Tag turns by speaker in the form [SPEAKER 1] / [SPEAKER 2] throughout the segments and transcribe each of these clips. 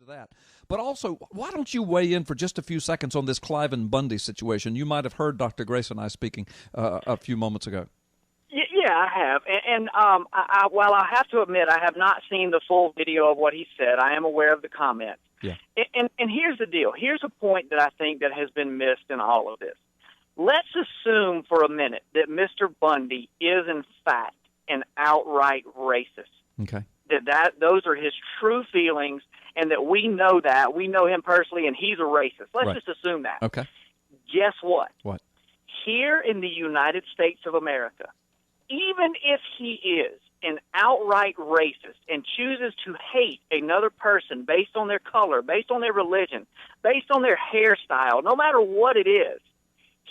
[SPEAKER 1] that. But also, why don't you weigh in for just a few seconds on this Cliven Bundy situation? You might have heard Dr. Grace and I speaking a few moments ago.
[SPEAKER 2] Yeah, I have. And while I have to admit I have not seen the full video of what he said, I am aware of the comments.
[SPEAKER 1] Yeah.
[SPEAKER 2] And here's the deal. Here's a point that I think that has been missed in all of this. Let's assume for a minute that Mr. Bundy is, in fact, an outright racist.
[SPEAKER 1] Okay.
[SPEAKER 2] Those are his true feelings, and that we know that. We know him personally, and he's a racist. Let's just assume that.
[SPEAKER 1] Okay.
[SPEAKER 2] Guess what?
[SPEAKER 1] What?
[SPEAKER 2] Here in the United States of America, even if he is an outright racist and chooses to hate another person based on their color, based on their religion, based on their hairstyle, no matter what it is,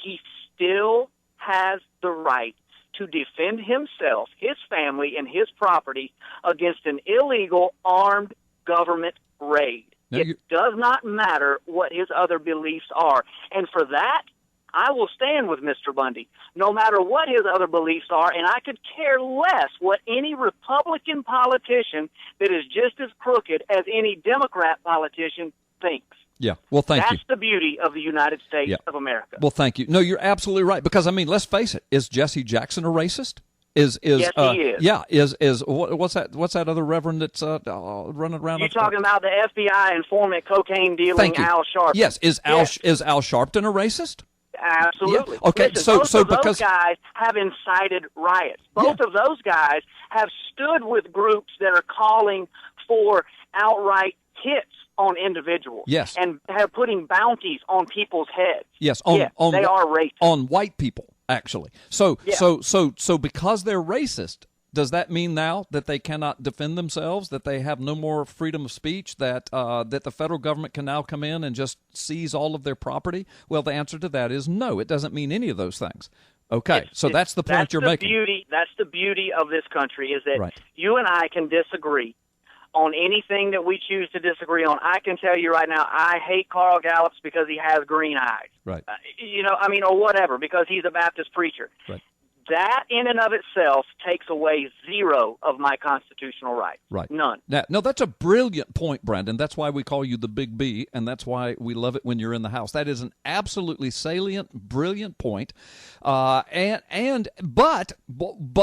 [SPEAKER 2] he still has the right to defend himself, his family, and his property against an illegal armed government raid. It does not matter what his other beliefs are. And for that, I will stand with Mr. Bundy, no matter what his other beliefs are, and I could care less what any Republican politician that is just as crooked as any Democrat politician thinks.
[SPEAKER 1] Yeah, well, thank you.
[SPEAKER 2] That's the beauty of the United States of America.
[SPEAKER 1] Well, thank you. No, you're absolutely right, because, I mean, let's face it, is Jesse Jackson a racist?
[SPEAKER 2] Yes, he is.
[SPEAKER 1] Yeah, what's that other reverend that's running around?
[SPEAKER 2] You're talking about the FBI informant, cocaine-dealing Al Sharpton.
[SPEAKER 1] Yes, is Al Sharpton a racist?
[SPEAKER 2] Absolutely.
[SPEAKER 1] Yeah. Okay,
[SPEAKER 2] Listen,
[SPEAKER 1] so
[SPEAKER 2] because
[SPEAKER 1] because
[SPEAKER 2] those guys have incited riots. Both of those guys have stood with groups that are calling for outright hits on individuals.
[SPEAKER 1] Yes.
[SPEAKER 2] And have putting bounties on people's heads.
[SPEAKER 1] Yes,
[SPEAKER 2] they are racist.
[SPEAKER 1] On white people, actually. So because they're racist, does that mean now that they cannot defend themselves, that they have no more freedom of speech, that the federal government can now come in and just seize all of their property? Well, the answer to that is no. It doesn't mean any of those things. Okay, so that's the point you're making.
[SPEAKER 2] That's the beauty of this country, is that you and I can disagree on anything that we choose to disagree on. I can tell you right now, I hate Carl Gallups because he has green eyes.
[SPEAKER 1] Right.
[SPEAKER 2] Or whatever, because he's a Baptist preacher.
[SPEAKER 1] Right.
[SPEAKER 2] That in and of itself takes away zero of my constitutional rights.
[SPEAKER 1] Right.
[SPEAKER 2] None.
[SPEAKER 1] No, that's a brilliant point, Brandon. That's why we call you the Big B, and that's why we love it when you're in the house. That is an absolutely salient, brilliant point. But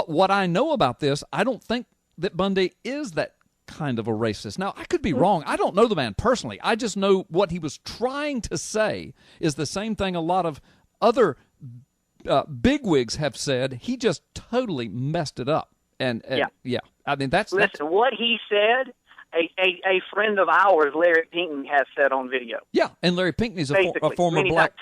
[SPEAKER 1] what I know about this, I don't think that Bundy is that kind of a racist. Now, I could be wrong. I don't know the man personally. I just know what he was trying to say is the same thing a lot of other bigwigs have said. He just totally messed it up. And I mean,
[SPEAKER 2] listen, what he said, a friend of ours, Larry Pinckney, has said on video.
[SPEAKER 1] Yeah, and Larry Pinckney's a former black.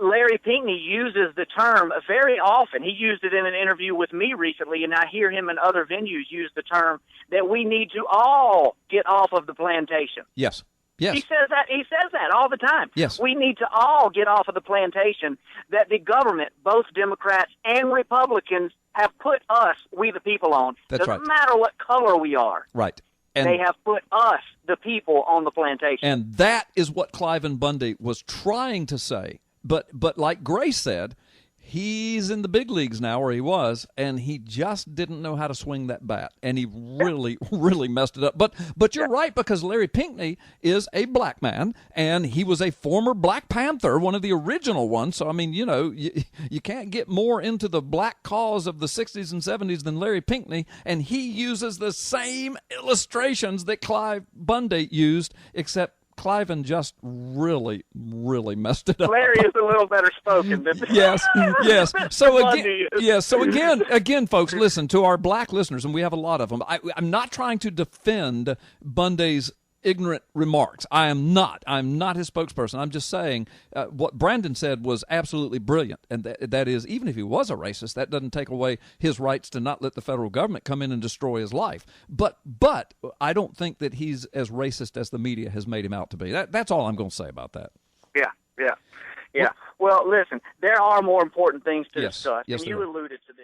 [SPEAKER 2] Larry Pinckney uses the term very often. He used it in an interview with me recently, and I hear him in other venues use the term that we need to all get off of the plantation.
[SPEAKER 1] Yes. Yes.
[SPEAKER 2] He says that all the time.
[SPEAKER 1] Yes.
[SPEAKER 2] We need to all get off of the plantation that the government, both Democrats and Republicans, have put us, we the people, on.
[SPEAKER 1] That's
[SPEAKER 2] Doesn't matter what color we are.
[SPEAKER 1] Right. And
[SPEAKER 2] they have put us, the people, on the plantation.
[SPEAKER 1] And that is what Cliven Bundy was trying to say. But like Grace said, he's in the big leagues now, or he was, and he just didn't know how to swing that bat, and he really, really messed it up. But you're right, because Larry Pinckney is a black man, and he was a former Black Panther, one of the original ones. So, I mean, you can't get more into the black cause of the 60s and 70s than Larry Pinckney, and he uses the same illustrations that Clive Bundy used, except Cliven just really, really messed it up.
[SPEAKER 2] Larry is a little better spoken.
[SPEAKER 1] Yes. So again, folks, listen to our black listeners, and we have a lot of them. I'm not trying to defend Bundy's ignorant remarks. I'm not his spokesperson. I'm just saying what Brandon said was absolutely brilliant, and that is, even if he was a racist, that doesn't take away his rights to not let the federal government come in and destroy his life. But I don't think that he's as racist as the media has made him out to be. That's all I'm going to say about that.
[SPEAKER 2] Yeah. Well, listen, there are more important things to discuss,
[SPEAKER 1] yes,
[SPEAKER 2] and you alluded to this.